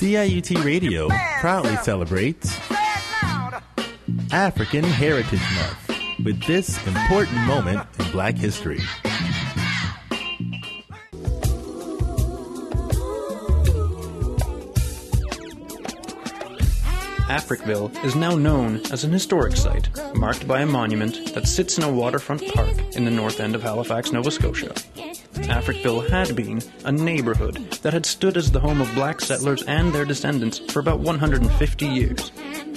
CIUT Radio proudly celebrates African Heritage Month with this important moment in Black history. Africville is now known as an historic site, marked by a monument that sits in a waterfront park in the north end of Halifax, Nova Scotia. Africville had been a neighborhood that had stood as the home of black settlers and their descendants for about 150 years,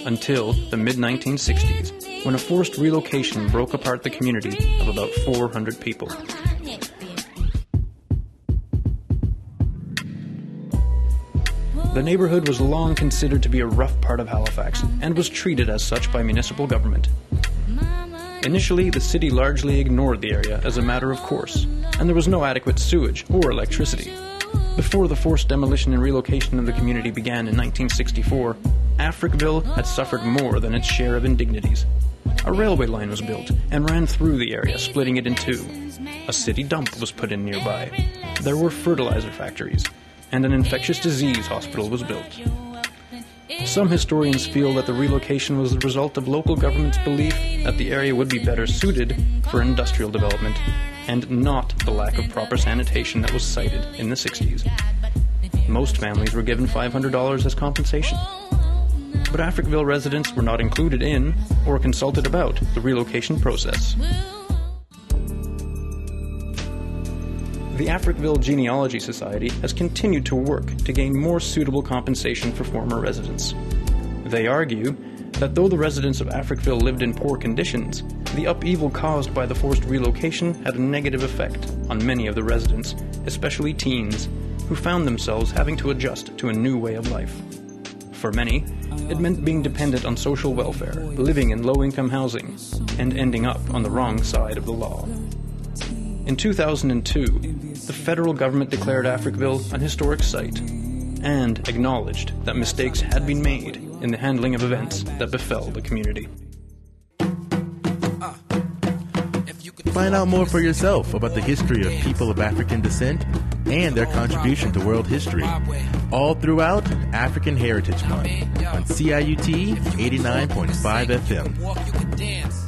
until the mid-1960s, when a forced relocation broke apart the community of about 400 people. The neighborhood was long considered to be a rough part of Halifax and was treated as such by municipal government. Initially, the city largely ignored the area as a matter of course, and there was no adequate sewage or electricity. Before the forced demolition and relocation of the community began in 1964, Africville had suffered more than its share of indignities. A railway line was built and ran through the area, splitting it in two. A city dump was put in nearby. There were fertilizer factories, and an infectious disease hospital was built. Some historians feel that the relocation was the result of local government's belief that the area would be better suited for industrial development, and not the lack of proper sanitation that was cited in the 60s. Most families were given $500 as compensation. But Africville residents were not included in or consulted about the relocation process. The Africville Genealogy Society has continued to work to gain more suitable compensation for former residents. They argue that though the residents of Africville lived in poor conditions, the upheaval caused by the forced relocation had a negative effect on many of the residents, especially teens, who found themselves having to adjust to a new way of life. For many, it meant being dependent on social welfare, living in low-income housing, and ending up on the wrong side of the law. In 2002, the federal government declared Africville an historic site and acknowledged that mistakes had been made in the handling of events that befell the community. Find out more for yourself about the history of people of African descent and their contribution to world history, all throughout African Heritage Month on CIUT 89.5 FM.